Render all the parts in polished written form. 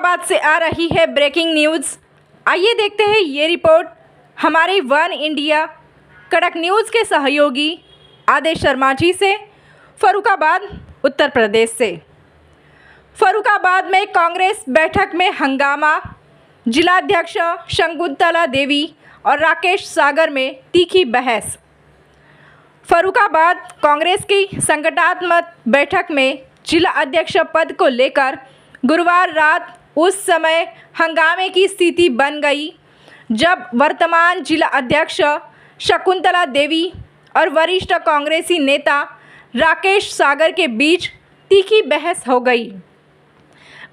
फरुखाबाद से आ रही है ब्रेकिंग न्यूज़। आइए देखते हैं ये रिपोर्ट हमारे वन इंडिया कड़क न्यूज़ के सहयोगी आदेश शर्मा जी से, फरुखाबाद उत्तर प्रदेश से। फरुखाबाद में कांग्रेस बैठक में हंगामा, जिलाध्यक्ष शकुंतला देवी और राकेश सागर में तीखी बहस। फरुखाबाद कांग्रेस की संगठनात्मक बैठक में जिला अध्यक्ष पद को लेकर गुरुवार रात उस समय हंगामे की स्थिति बन गई जब वर्तमान जिला अध्यक्ष शकुंतला देवी और वरिष्ठ कांग्रेसी नेता राकेश सागर के बीच तीखी बहस हो गई।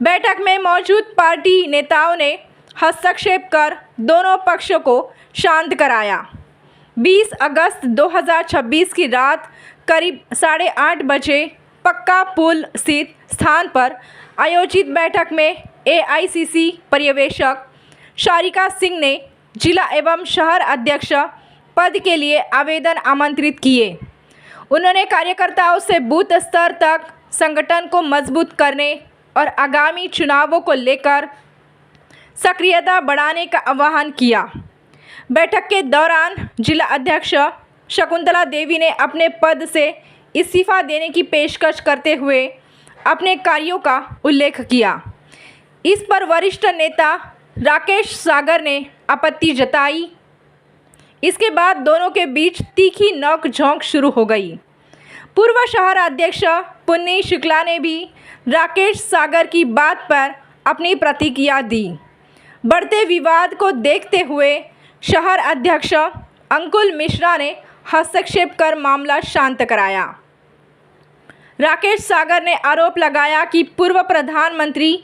बैठक में मौजूद पार्टी नेताओं ने हस्तक्षेप कर दोनों पक्षों को शांत कराया। 20 अगस्त 2026 की रात करीब 8:30 बजे पक्का पुल स्थित स्थान पर आयोजित बैठक में एआईसीसी पर्यवेक्षक शारिका सिंह ने जिला एवं शहर अध्यक्ष पद के लिए आवेदन आमंत्रित किए। उन्होंने कार्यकर्ताओं से बूथ स्तर तक संगठन को मजबूत करने और आगामी चुनावों को लेकर सक्रियता बढ़ाने का आह्वान किया। बैठक के दौरान जिला अध्यक्ष शकुंतला देवी ने अपने पद से इस्तीफा देने की पेशकश करते हुए अपने कार्यों का उल्लेख किया। इस पर वरिष्ठ नेता राकेश सागर ने आपत्ति जताई। इसके बाद दोनों के बीच तीखी नोक-झोंक शुरू हो गई। पूर्व शहर अध्यक्ष पुन्नी शुक्ला ने भी राकेश सागर की बात पर अपनी प्रतिक्रिया दी। बढ़ते विवाद को देखते हुए शहर अध्यक्ष अंकुल मिश्रा ने हस्तक्षेप कर मामला शांत कराया। राकेश सागर ने आरोप लगाया कि पूर्व प्रधानमंत्री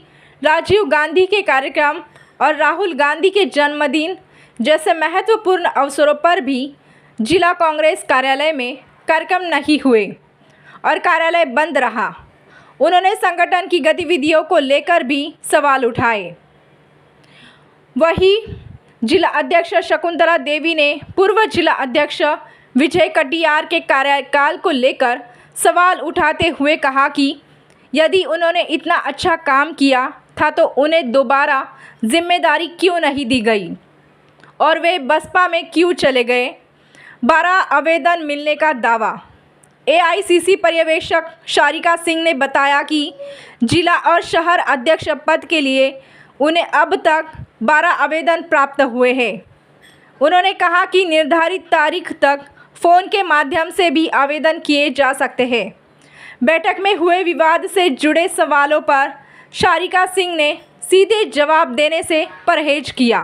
राजीव गांधी के कार्यक्रम और राहुल गांधी के जन्मदिन जैसे महत्वपूर्ण अवसरों पर भी जिला कांग्रेस कार्यालय में कार्यक्रम नहीं हुए और कार्यालय बंद रहा। उन्होंने संगठन की गतिविधियों को लेकर भी सवाल उठाए। वहीं जिला अध्यक्ष शकुंतला देवी ने पूर्व जिला अध्यक्ष विजय कटियार के कार्यकाल को लेकर सवाल उठाते हुए कहा कि यदि उन्होंने इतना अच्छा काम किया था तो उन्हें दोबारा जिम्मेदारी क्यों नहीं दी गई और वे बसपा में क्यों चले गए। 12 आवेदन मिलने का दावा। एआईसीसी पर्यवेक्षक शारिका सिंह ने बताया कि जिला और शहर अध्यक्ष पद के लिए उन्हें अब तक 12 आवेदन प्राप्त हुए हैं। उन्होंने कहा कि निर्धारित तारीख तक फ़ोन के माध्यम से भी आवेदन किए जा सकते हैं। बैठक में हुए विवाद से जुड़े सवालों पर शारिका सिंह ने सीधे जवाब देने से परहेज किया।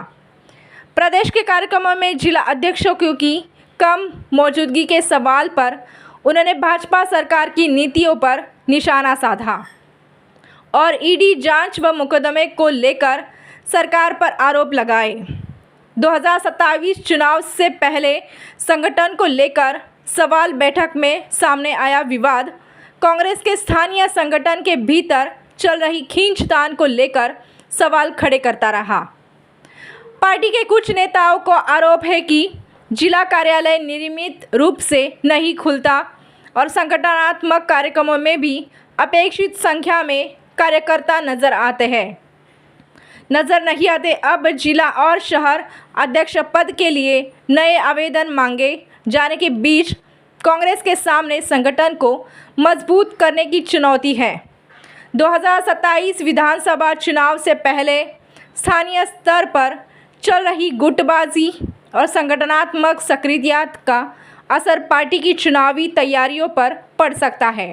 प्रदेश के कार्यक्रमों में जिला अध्यक्षों की कम मौजूदगी के सवाल पर उन्होंने भाजपा सरकार की नीतियों पर निशाना साधा और ईडी जांच व मुकदमे को लेकर सरकार पर आरोप लगाए। 2027 चुनाव से पहले संगठन को लेकर सवाल। बैठक में सामने आया विवाद कांग्रेस के स्थानीय संगठन के भीतर चल रही खींचतान को लेकर सवाल खड़े करता रहा। पार्टी के कुछ नेताओं को आरोप है कि जिला कार्यालय नियमित रूप से नहीं खुलता और संगठनात्मक कार्यक्रमों में भी अपेक्षित संख्या में कार्यकर्ता नजर नहीं आते। अब जिला और शहर अध्यक्ष पद के लिए नए आवेदन मांगे जाने के बीच कांग्रेस के सामने संगठन को मजबूत करने की चुनौती है। 2027 विधानसभा चुनाव से पहले स्थानीय स्तर पर चल रही गुटबाजी और संगठनात्मक सक्रियता का असर पार्टी की चुनावी तैयारियों पर पड़ सकता है।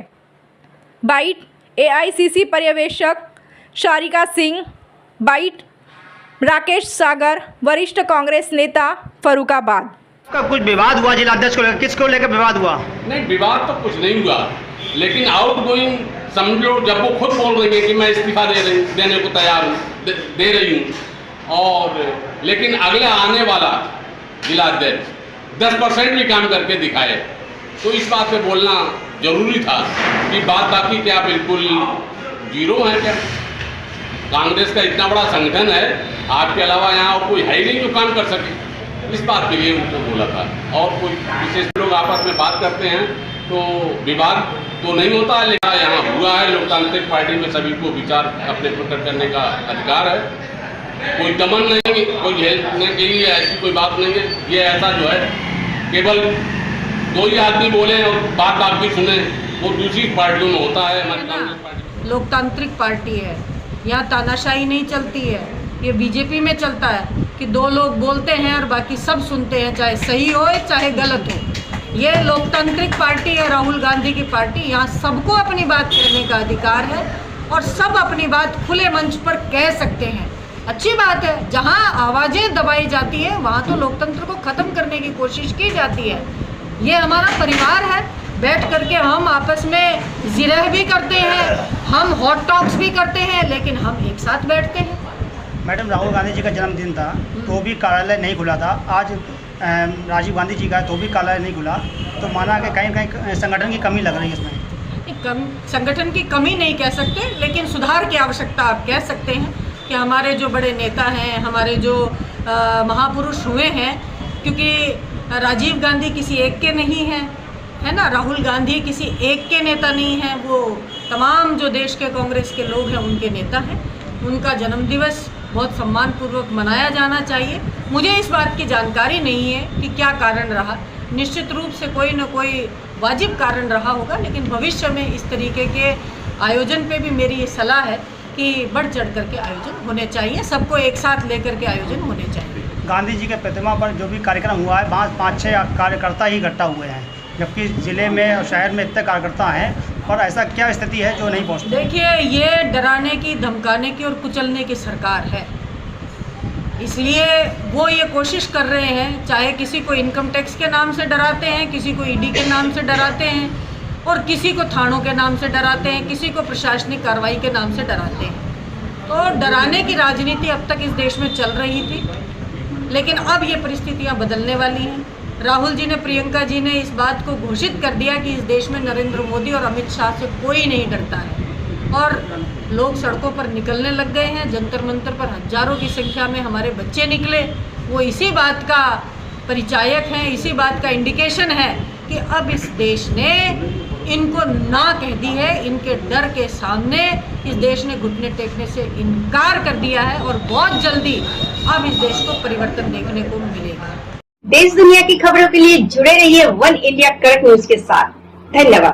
बाइट एआईसीसी पर्यवेक्षक शारिका सिंह। बाइट राकेश सागर, वरिष्ठ कांग्रेस नेता, फरुखाबाद। का कुछ विवाद हुआ जिला अध्यक्ष को लेकर, किसको लेकर विवाद हुआ? नहीं, विवाद तो कुछ नहीं हुआ, लेकिन आउटगोइंग समझ लो जब वो खुद बोल रही है कि मैं इस्तीफा देने को तैयार हूँ, दे रही हूँ, और लेकिन अगला आने वाला जिला अध्यक्ष 10% भी काम करके दिखाए, तो इस बात पे बोलना जरूरी था कि बात बाकी क्या बिल्कुल जीरो है क्या? कांग्रेस का इतना बड़ा संगठन है, आपके अलावा यहाँ कोई है ही नहीं जो काम कर सके। इस बात के लिए उनको बोला था। और कोई विशेष लोग आपस में बात करते हैं तो विवाद तो नहीं होता, लेकिन यहाँ हुआ है। लोकतांत्रिक पार्टी में सभी को विचार अपने प्रकट करने का अधिकार है। कोई दमन नहीं, कोई हेल्पने के लिए ऐसी कोई बात नहीं है। ये ऐसा जो है केवल दो ही आदमी बोले और बात आप भी सुने, वो दूसरी पार्टियों में होता है। हमारी कांग्रेस पार्टी लोकतांत्रिक पार्टी है, यहाँ तानाशाही नहीं चलती है। ये बीजेपी में चलता है कि दो लोग बोलते हैं और बाकी सब सुनते हैं, चाहे सही हो चाहे गलत हो। ये लोकतांत्रिक पार्टी है, राहुल गांधी की पार्टी। यहाँ सबको अपनी बात कहने का अधिकार है और सब अपनी बात खुले मंच पर कह सकते हैं। अच्छी बात है, जहाँ आवाज़ें दबाई जाती है वहाँ तो लोकतंत्र को ख़त्म करने की कोशिश की जाती है। ये हमारा परिवार है, बैठ करके हम आपस में जिरह भी करते हैं, हम हॉट टॉक्स भी करते हैं, लेकिन हम एक साथ बैठते हैं। मैडम, राहुल गांधी जी का जन्मदिन था तो भी कार्यालय नहीं खुला था। आज राजीव गांधी जी का है तो भी कार्यालय नहीं खुला, तो माना कि कहीं कहीं संगठन की कमी लग रही है इसमें। संगठन की कमी नहीं कह सकते, लेकिन सुधार की आवश्यकता आप कह सकते हैं कि हमारे जो बड़े नेता हैं, हमारे जो महापुरुष हुए हैं, क्योंकि राजीव गांधी किसी एक के नहीं हैं, है ना, राहुल गांधी किसी एक के नेता नहीं हैं, वो तमाम जो देश के कांग्रेस के लोग हैं उनके नेता हैं। उनका जन्मदिवस बहुत सम्मानपूर्वक मनाया जाना चाहिए। मुझे इस बात की जानकारी नहीं है कि क्या कारण रहा, निश्चित रूप से कोई न कोई वाजिब कारण रहा होगा, लेकिन भविष्य में इस तरीके के आयोजन पे भी मेरी ये सलाह है कि बढ़ चढ़ करके आयोजन होने चाहिए, सबको एक साथ लेकर के आयोजन होने चाहिए। गांधी जी के प्रतिमा पर जो भी कार्यक्रम हुआ है, वहाँ 5-6 कार्यकर्ता ही इकट्ठा हुए हैं, जबकि ज़िले में और शहर में इतने कार्यकर्ता हैं, और ऐसा क्या स्थिति है जो नहीं पहुँचते? देखिए, ये डराने की, धमकाने की और कुचलने की सरकार है, इसलिए वो ये कोशिश कर रहे हैं। चाहे किसी को इनकम टैक्स के नाम से डराते हैं, किसी को ईडी के नाम से डराते हैं, और किसी को थानों के नाम से डराते हैं, किसी को प्रशासनिक कार्रवाई के नाम से डराते हैं। तो डराने की राजनीति अब तक इस देश में चल रही थी, लेकिन अब ये परिस्थितियाँ बदलने वाली हैं। राहुल जी ने, प्रियंका जी ने इस बात को घोषित कर दिया कि इस देश में नरेंद्र मोदी और अमित शाह से कोई नहीं डरता है, और लोग सड़कों पर निकलने लग गए हैं। जंतर मंतर पर हजारों की संख्या में हमारे बच्चे निकले, वो इसी बात का परिचायक हैं, इसी बात का इंडिकेशन है कि अब इस देश ने इनको ना कह दी है। इनके डर के सामने इस देश ने घुटने टेकने से इनकार कर दिया है, और बहुत जल्दी अब इस देश को परिवर्तन देखने को मिलेगा। देश दुनिया की खबरों के लिए जुड़े रहिए वन इंडिया करंट न्यूज के साथ। धन्यवाद।